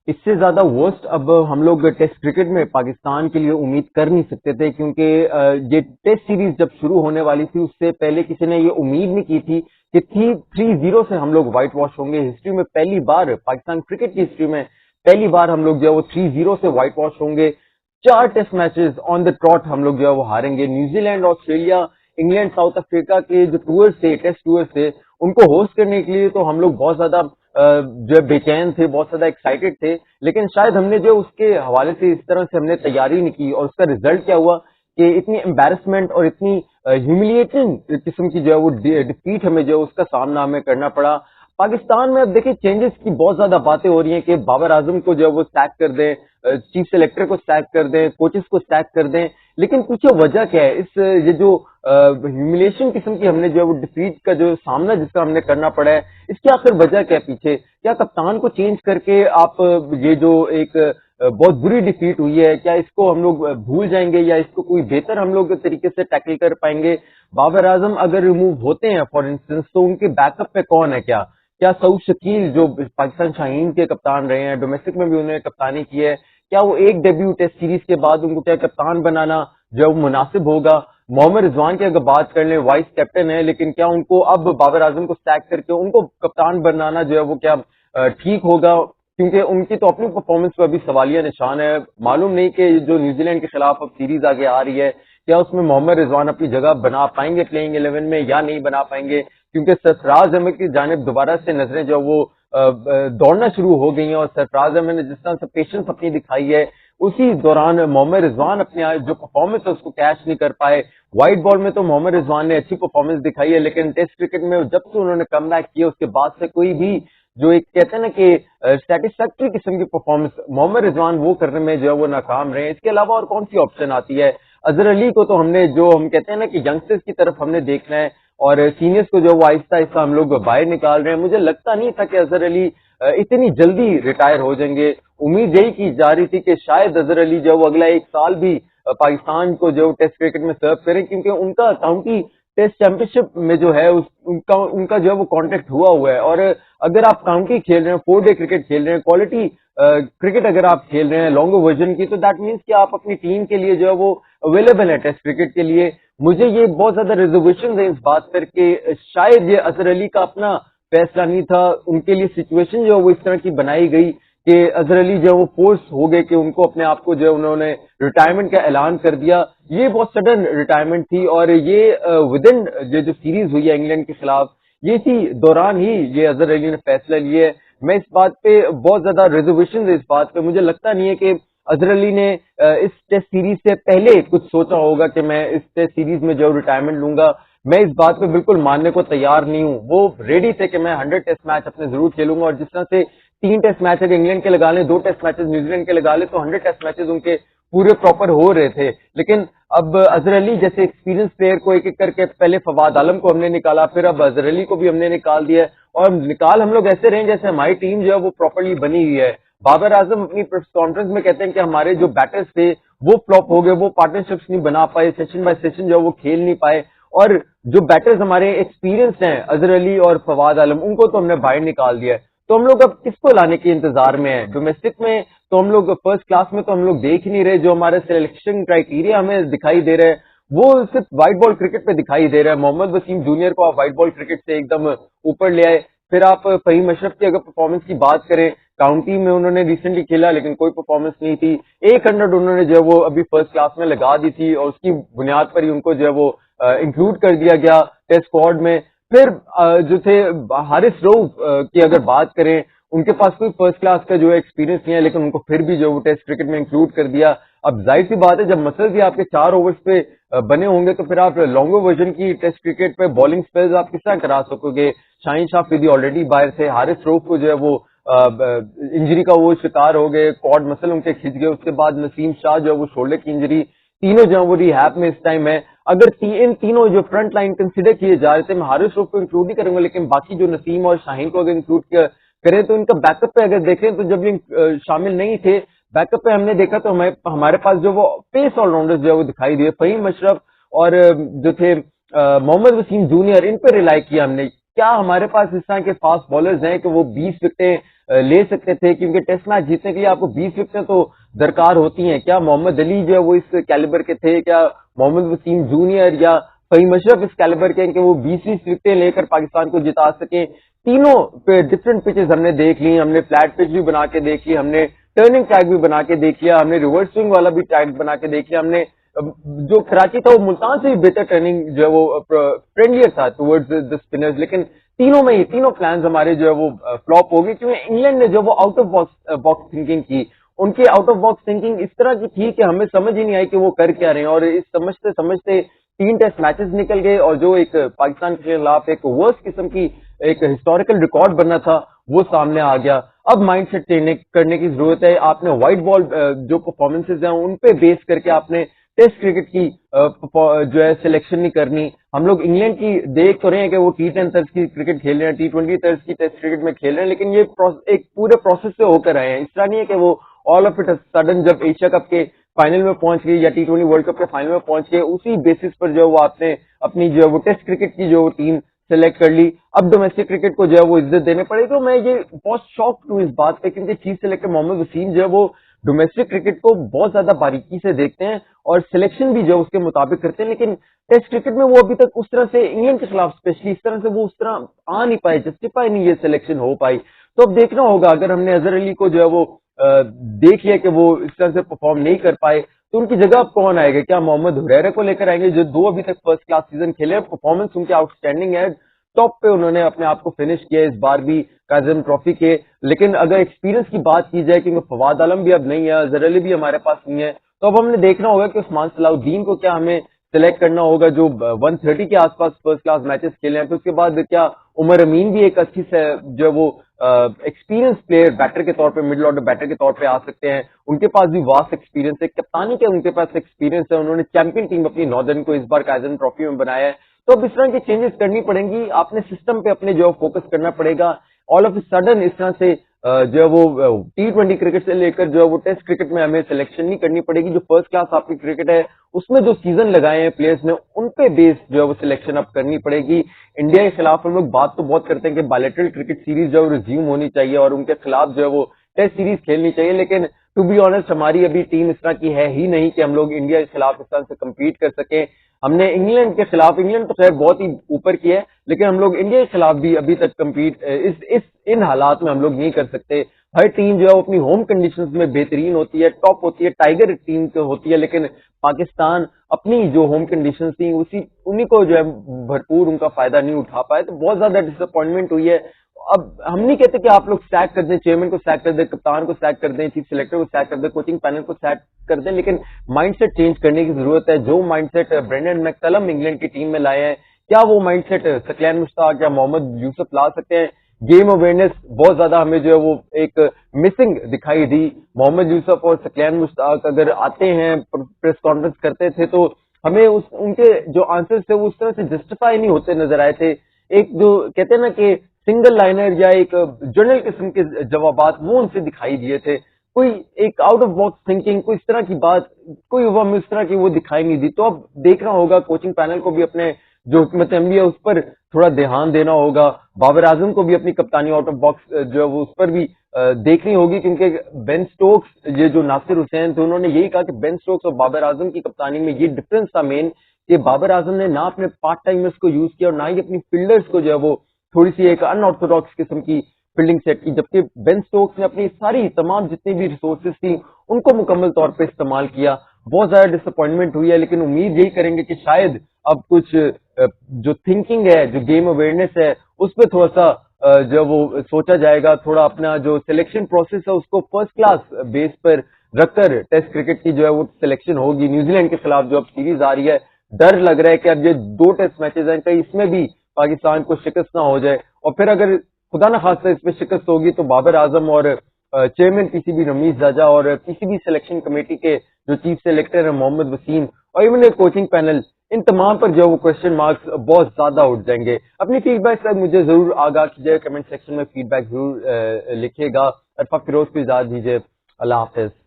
اس سے زیادہ ورسٹ اب ہم لوگ ٹیسٹ کرکٹ میں پاکستان کے لیے امید کر نہیں سکتے تھے، کیونکہ یہ ٹیسٹ سیریز جب شروع ہونے والی تھی اس سے پہلے کسی نے یہ امید نہیں کی تھی کہ 3-0 سے ہم لوگ وائٹ واش ہوں گے. ہسٹری میں پہلی بار، پاکستان کرکٹ کی ہسٹری میں پہلی بار ہم لوگ جو ہے وہ 3-0 سے وائٹ واش ہوں گے. 4 ٹیسٹ میچز آن دا ٹراٹ ہم لوگ جو ہے وہ ہاریں گے. New Zealand, Australia, England, South Africa کے جو ٹورز تھے، ٹیسٹ ٹورز تھے، ان کو ہوسٹ کرنے کے لیے تو ہم لوگ بہت زیادہ جو ہے بے چین تھے، بہت زیادہ ایکسائٹیڈ تھے. لیکن شاید ہم نے جو اس کے حوالے سے اس طرح سے ہم نے تیاری نہیں کی، اور اس کا ریزلٹ کیا ہوا کہ اتنی امبیرسمنٹ اور اتنی ہیوملیٹنگ قسم کی جو ہے وہ ڈیفیٹ ہمیں جو ہے اس کا سامنا ہمیں کرنا پڑا. پاکستان میں اب دیکھیں چینجز کی بہت زیادہ باتیں ہو رہی ہیں کہ بابر اعظم کو جو ہے وہ سیک کر دیں، چیف سلیکٹر کو سیک کر دیں، کوچز کو سیک کر دیں. لیکن پیچھے وجہ کیا ہے؟ اس یہ جو ہیوملیشن قسم کی ہم نے جو ہے وہ ڈیفیٹ کا جو سامنا جس کا ہم نے کرنا پڑا ہے، اس کی آخر وجہ کیا ہے پیچھے؟ کیا کپتان کو چینج کر کے آپ یہ جو ایک بہت بری ڈیفیٹ ہوئی ہے، کیا اس کو ہم لوگ بھول جائیں گے، یا اس کو کوئی بہتر ہم لوگ طریقے سے ٹیکل کر پائیں گے؟ بابر اعظم اگر ریموو ہوتے ہیں فار انسٹنس، تو ان کے بیک اپ پہ کون ہے؟ کیا سعود شکیل جو پاکستان شاہین کے کپتان رہے ہیں، ڈومیسٹک میں بھی انہوں نے کپتانی کی ہے، کیا وہ ایک ڈیبیو ٹیسٹ سیریز کے بعد ان کو کیا کپتان بنانا جو ہے وہ مناسب ہوگا؟ محمد رضوان کی اگر بات کر لیں، وائس کیپٹن ہے، لیکن کیا ان کو اب بابر اعظم کو سیک کر کے ان کو کپتان بنانا جو ہے وہ کیا ٹھیک ہوگا؟ کیونکہ ان کی تو اپنی پرفارمنس پہ ابھی سوالیہ نشان ہے. معلوم نہیں کہ جو نیوزی لینڈ کے خلاف اب سیریز آگے آ رہی ہے، کیا اس میں محمد رضوان اپنی جگہ بنا پائیں گے پلئنگ 11 میں یا نہیں بنا پائیں گے؟ کیونکہ سرفراز احمد کی جانب دوبارہ سے نظریں جو وہ دوڑنا شروع ہو گئی ہیں، اور سرفراز احمد نے جس طرح سے پیشنس اپنی دکھائی ہے، اسی دوران محمد رضوان اپنے جو پرفارمنس ہے اس کو کیچ نہیں کر پائے. وائٹ بال میں تو محمد رضوان نے اچھی پرفارمنس دکھائی ہے، لیکن ٹیسٹ کرکٹ میں جب سے انہوں نے کم بیک کیا اس کے بعد سے کوئی بھی جو ایک کہتے ہیں نا کہ سیٹسفیکٹری قسم کی پرفارمنس محمد رضوان وہ کرنے میں جو ہے وہ ناکام رہے. اس کے علاوہ اور کون سی آپشن آتی ہے؟ اظہر علی کو تو ہم نے جو ہم کہتے ہیں نا کہ ینگسٹرز کی طرف ہم نے دیکھنا ہے، اور سینئرز کو جو وہ آہستہ آہستہ ہم لوگ باہر نکال رہے ہیں. مجھے لگتا نہیں تھا کہ اظہر علی اتنی جلدی ریٹائر ہو جائیں گے. امید یہی کی جا رہی تھی کہ شاید اظہر علی جو وہ اگلا 1 سال بھی پاکستان کو جو ٹیسٹ کرکٹ میں سرو کریں، کیونکہ ان کا کاؤنٹی ٹیسٹ چیمپئن شپ میں جو ہے ان کا جو ہے وہ کانٹیکٹ ہوا ہے. اور اگر آپ کاؤنٹی کھیل رہے ہیں، 4 ڈے کرکٹ کھیل رہے ہیں، کوالٹی کرکٹ اگر آپ کھیل رہے ہیں لانگو ورژن کی، تو دیٹ مینس کہ آپ اپنی ٹیم کے لیے جو ہے وہ اویلیبل ہے ٹیسٹ کرکٹ کے لیے. مجھے یہ بہت زیادہ ریزرویشن ہے اس بات پر کہ شاید یہ اظہر علی کا اپنا فیصلہ نہیں تھا، ان کے لیے سچویشن جو وہ اس طرح کی بنائی گئی کہ اظہر علی جو وہ فورس ہو گئے کہ ان کو اپنے آپ کو جو انہوں نے ریٹائرمنٹ کا اعلان کر دیا. یہ بہت سڈن ریٹائرمنٹ تھی، اور یہ ودن جو سیریز ہوئی ہے انگلینڈ کے خلاف، یہ اسی دوران ہی یہ اظہر علی نے فیصلہ لیا ہے. میں اس بات پہ بہت زیادہ ریزرویشن ہے اس بات پہ. مجھے لگتا نہیں ہے کہ اظہر علی نے اس ٹیسٹ سیریز سے پہلے کچھ سوچا ہوگا کہ میں اس ٹیسٹ سیریز میں جو ریٹائرمنٹ لوں گا. میں اس بات پہ بالکل ماننے کو تیار نہیں ہوں. وہ ریڈی تھے کہ میں 100 ٹیسٹ میچ اپنے ضرور کھیلوں گا، اور جس طرح سے 3 ٹیسٹ میچ اگر انگلینڈ کے لگا لیں، 2 ٹیسٹ میچز نیوزی لینڈ کے لگا لیں، تو 100 ٹیسٹ میچز ان کے پورے پراپر ہو رہے تھے. لیکن اب اظہر علی جیسے ایکسپیرینس پلیئر کو ایک ایک کر کے، پہلے فواد عالم کو ہم نے نکالا، پھر اب اظہر علی کو بھی ہم نے نکال دیا، اور نکال ہم لوگ ایسے رہے جیسے ہماری ٹیم جو ہے وہ پراپرلی بنی ہوئی ہے. بابر اعظم اپنی پریس کانفرنس میں کہتے ہیں کہ ہمارے جو بیٹرز تھے وہ فلاپ ہو گئے، وہ پارٹنرشپس نہیں بنا پائے، سیشن بائی سیشن جو وہ کھیل نہیں پائے. اور جو بیٹرز ہمارے ایکسپیرینس ہیں اظہر علی اور فواد عالم، ان کو تو ہم نے باہر نکال دیا ہے. تو ہم لوگ اب کس کو لانے کے انتظار میں ہیں؟ ڈومیسٹک میں تو ہم لوگ فرسٹ کلاس میں تو ہم لوگ دیکھ ہی نہیں رہے. جو ہمارے سلیکشن کرائیٹیریا ہمیں دکھائی دے رہے ہیں وہ صرف وائٹ بال کرکٹ پہ دکھائی دے رہا ہے. محمد وسیم جونیئر کو آپ وائٹ بال کرکٹ سے ایک دم اوپر لے آئے. پھر آپ فہیم اشرف کی اگر پرفارمنس کی بات کریں، کاؤنٹی میں انہوں نے ریسنٹلی کھیلا لیکن کوئی پرفارمنس نہیں تھی. 100 انہوں نے جو ہے وہ ابھی فرسٹ کلاس میں لگا دی تھی، اور اس کی بنیاد پر ہی ان کو جو ہے وہ انکلوڈ کر دیا گیا ٹیسٹ اسکواڈ میں. پھر جو تھے حارث روف کی اگر بات کریں، ان کے پاس کوئی فرسٹ کلاس کا جو ہے ایکسپیرینس نہیں ہے، لیکن ان کو پھر بھی جو وہ ٹیسٹ کرکٹ میں انکلوڈ کر دیا. اب ظاہر سی بات ہے جب مسلز ہی آپ کے 4 اوورز پہ بنے ہوں گے تو پھر آپ لانگو ورژن کی ٹیسٹ کرکٹ پہ بالنگ سپیلز آپ کس طرح کرا سکو گے؟ شاہین شاہ فیدی آلریڈی باہر تھے، حارث روف کو جو ہے وہ انجری کا وہ شکار ہو گئے، کوڈ مسل ان کے کھنچ گئے. اس کے بعد نسیم شاہ جو ہے وہ شولڈر کی انجری، تینوں جو ہے وہ ریہیب میں اس ٹائم ہے. اگر ان تینوں جو فرنٹ لائن کنسیڈر کیے جا رہے تھے، میں حارث روف کو انکلوڈ نہیں کروں گا، لیکن باقی جو نسیم اور شاہین کو اگر انکلوڈ کریں تو ان کا بیک اپ پہ اگر دیکھیں تو جب یہ شامل نہیں تھے بیک اپ پہ ہم نے دیکھا تو ہمارے پاس جو وہ پیس آل راؤنڈر جو ہے وہ دکھائی دیے. فہیم اشرف اور جو تھے محمد وسیم جونیئر، ان پہ ریلائی کیا ہم نے. کیا ہمارے پاس اس طرح کے فاسٹ بالرز ہیں کہ وہ 20 وکٹیں لے سکتے تھے, کیونکہ ٹیسٹ میچ جیتنے کے لیے آپ کو 20 وکٹیں تو درکار ہوتی ہیں. کیا محمد علی جو ہے وہ اس کیلیبر کے تھے, کیا محمد وسیم جونیئر یا فہیم اشرف اس کیلیبر کے ہیں کہ وہ 20 وکٹیں لے کر پاکستان کو جتا سکیں؟ تینوں پہ ڈفرنٹ پچز ہم نے دیکھ لی, ہم نے فلیٹ پچ بھی بنا کے دیکھ لی, ہم نے ٹرننگ ٹریک بھی بنا کے دیکھ لیا, ہم نے ریورس سوئنگ والا بھی ٹریک بنا کے دیکھ لیا, ہم نے جو کراچی تھا وہ ملتان سے بھی بہتر ٹرننگ جو ہے وہ فرینڈلیئر تھا ٹورڈز دی اسپنرز, لیکن تینوں میں ہی تینوں پلانز ہمارے جو ہے وہ فلاپ ہو گئے, کیونکہ انگلینڈ نے جو وہ آؤٹ آف باکس تھنکنگ کی, ان کی آؤٹ آف باکس تھنکنگ اس طرح کی تھی کہ ہمیں سمجھ ہی نہیں آئی کہ وہ کر کیا رہے ہیں, اور اس سمجھتے سمجھتے 3 ٹیسٹ میچز نکل گئے, اور جو ایک پاکستان کے خلاف ایک ورسٹ قسم کی ایک ہسٹوریکل ریکارڈ بننا تھا وہ سامنے آ گیا. اب مائنڈ سیٹ چینج کرنے کی ضرورت ہے. آپ نے وائٹ بال جو پرفارمنسز ہیں ان پہ بیس کر کے آپ نے ٹیسٹ کرکٹ کی جو ہے سلیکشن نہیں کرنی. ہم لوگ انگلینڈ کی دیکھ تو رہے ہیں کہ وہ T10 طرز کی کرکٹ کھیل رہے ہیں, T20 طرز کی ٹیسٹ کرکٹ میں کھیل رہے ہیں, لیکن یہ ایک پورے پروسیس سے ہو کر آئے ہیں. اس طرح نہیں ہے کہ وہ آل آف اٹ سڈن جب ایشیا کپ کے فائنل میں پہنچ گئی یا T20 ورلڈ کپ کے فائنل میں پہنچ گئے اسی بیسس پر جو ہے وہ آپ نے اپنی جو ہے وہ ٹیسٹ کرکٹ کی جو ٹیم سلیکٹ کر لی. اب ڈومیسٹک کرکٹ کو جو ہے وہ عزت دینے پڑے. تو میں یہ بہت شاک ہوں اس بات پہ, کیونکہ چیف سلیکٹر محمد وسیم جو ہے وہ ڈومیسٹک کرکٹ کو بہت زیادہ باریکی سے دیکھتے ہیں اور سلیکشن بھی جو ہے اس کے مطابق کرتے ہیں, لیکن ٹیسٹ کرکٹ میں وہ ابھی تک اس طرح سے انگلینڈ کے خلاف اسپیشلی اس طرح سے وہ اس طرح آ نہیں پائے, جسٹیفائی نہیں یہ سلیکشن ہو پائی. تو اب دیکھنا ہوگا, اگر ہم نے اظہر علی کو جو ہے وہ دیکھ لیا کہ وہ اس طرح سے پرفارم نہیں کر پائے تو ان کی جگہ اب کون آئے گا؟ کیا محمد ہریرہ کو لے کر آئیں گے جو 2 ابھی تک فرسٹ کلاس سیزن کھیلے, پرفارمنس ان کی آؤٹ اسٹینڈنگ ہے, ٹاپ پہ انہوں نے اپنے آپ کو فنش کیا اس بار بھی قاسم ٹرافی کے. لیکن اگر ایکسپیرینس کی بات کی جائے, کیونکہ فواد عالم بھی اب نہیں ہے, اظہر علی بھی ہمارے پاس نہیں ہے, تو اب ہم نے دیکھنا ہوگا کہ عثمان صلاح الدین کو کیا ہمیں سلیکٹ کرنا ہوگا جو 130 کے آس پاس فرسٹ کلاس میچز کھیلے ہیں. پھر اس کے بعد کیا عمر امین بھی ایک اچھی سے جو وہ ایکسپیرینس پلیئر بیٹر کے طور پہ, مڈل آرڈر بیٹر کے طور پہ آ سکتے ہیں, ان کے پاس بھی واس ایکسپیرینس ہے, کپتانی کے ان کے پاس ایکسپیرینس ہے, انہوں نے چیمپئن ٹیم اپنی ناردرن کو اس بار قاسم ٹرافی میں بنایا ہے. تو اب اس طرح کی چینجز کرنی پڑیں گی, آپ نے سسٹم پہ اپنے جو فوکس کرنا پڑے گا. آل آف اے سڈن اس طرح سے جو ہے وہ T20 کرکٹ سے لے کر جو ہے وہ ٹیسٹ کرکٹ میں ہمیں سلیکشن نہیں کرنی پڑے گی. جو فرسٹ کلاس آپ کی کرکٹ ہے اس میں جو سیزن لگائے ہیں پلیئرز نے ان پہ بیس جو ہے وہ سلیکشن اب کرنی پڑے گی. انڈیا کے خلاف ہم لوگ بات تو بہت کرتے ہیں کہ بائلیٹرل کرکٹ سیریز جو ہے ریزیوم ہونی چاہیے اور ان کے خلاف جو ہے وہ ٹیسٹ سیریز کھیلنی چاہیے, لیکن ٹو بی آنےسٹ ہماری ابھی ٹیم اس طرح کی ہے ہی نہیں کہ ہم لوگ انڈیا کے خلاف اس طرح سے کمپیٹ کر سکیں. ہم نے انگلینڈ کے خلاف, انگلینڈ تو خیر بہت ہی اوپر کی ہے, لیکن ہم لوگ انڈیا کے خلاف بھی ابھی تک کمپیٹ ان حالات میں ہم لوگ نہیں کر سکتے. ہر ٹیم جو ہے اپنی ہوم کنڈیشنز میں بہترین ہوتی ہے, ٹاپ ہوتی ہے, ٹائیگر ٹیم ہوتی ہے, لیکن پاکستان اپنی جو ہوم کنڈیشنز تھیں انہی کو جو ہے بھرپور ان کا فائدہ نہیں اٹھا پائے, تو بہت زیادہ ڈس اپوائنٹمنٹ ہوئی ہے. اب ہم نہیں کہتے کہ آپ لوگ سیک کر دیں, چیئرمین کو سیک کر دیں, کپتان کو سیک کر دیں, چیف سلیکٹر کو سیک کر دیں, کوچنگ پینل کو سیک کر دیں, لیکن مائنڈ سیٹ چینج کرنے کی ضرورت ہے. جو مائنڈ سیٹ برینڈن میککلم انگلینڈ کی ٹیم میں لائے ہیں, کیا وہ مائنڈ سیٹ ثقلین مشتاق یا محمد یوسف لا سکتے ہیں؟ گیم اویئرنیس بہت زیادہ ہمیں جو ہے وہ ایک مسنگ دکھائی دی. محمد یوسف اور ثقلین مشتاق اگر آتے ہیں پریس کانفرنس کرتے تھے تو ہمیں ان کے جو آنسر تھے وہ اس طرح سے جسٹیفائی نہیں ہوتے نظر آئے تھے. ایک جو کہتے ہیں نا کہ سنگل لائنر یا ایک جنرل قسم کے جوابات وہ ان سے دکھائی دیے تھے, کوئی ایک آؤٹ آف باکس تھنکنگ, کوئی اس طرح کی بات, کوئی ہمیں اس طرح کی وہ دکھائی نہیں دی. تو اب دیکھنا ہوگا کوچنگ پینل کو بھی اپنے جو حکمت عملی ہے اس پر تھوڑا دھیان دینا ہوگا. بابر اعظم کو بھی اپنی کپتانی آؤٹ آف باکس جو ہے وہ اس پر بھی دیکھنی ہوگی, کیونکہ بین سٹوکس یہ جو ناصر حسین تھے انہوں نے یہی کہا کہ بین سٹوکس اور بابر اعظم کی کپتانی میں یہ ڈفرنس تھا مین کہ بابر اعظم نے نہ اپنے پارٹ ٹائمرز کو یوز کیا اور نہ ہی اپنی فیلڈرز کو جو ہے وہ تھوڑی سی ایک ان آرتھوڈاکس قسم کی فیلڈنگ سیٹ کی, جبکہ بین سٹوکس نے اپنی ساری تمام جتنی بھی ریسورسز تھیں ان کو مکمل طور پہ استعمال کیا. بہت زیادہ ڈس اپوائنٹمنٹ ہوئی ہے, لیکن امید یہی کریں گے کہ شاید اب کچھ جو تھنکنگ ہے, جو گیم اویئرنیس ہے, اس پہ تھوڑا سا جو وہ سوچا جائے گا. تھوڑا اپنا جو سلیکشن پروسیس ہے اس کو فرسٹ کلاس بیس پر رکھ کر ٹیسٹ کرکٹ کی جو ہے وہ سلیکشن ہوگی. نیوزی لینڈ کے خلاف جو اب سیریز آ رہی ہے, ڈر لگ رہا ہے کہ اب یہ 2 ٹیسٹ میچز ہیں, کہیں اس میں بھی پاکستان کو شکست نہ ہو جائے, اور پھر اگر خدا نہ خواستہ اس میں شکست ہوگی تو بابر اعظم اور chairman P C B Ramiz Raja اور P C B selection committee کے جو چیف سلیکٹر ہیں محمد وسیم اور ایون کوچنگ پینل, ان تمام پر جو وہ کوشچن مارکس بہت زیادہ اٹھ جائیں گے. اپنی فیڈ بیک سے مجھے ضرور آگاہ کیجیے, کمنٹ سیکشن میں فیڈ بیک ضرور لکھیے گا. عرفہ فیروز کو اجازت دیجیے, اللہ حافظ.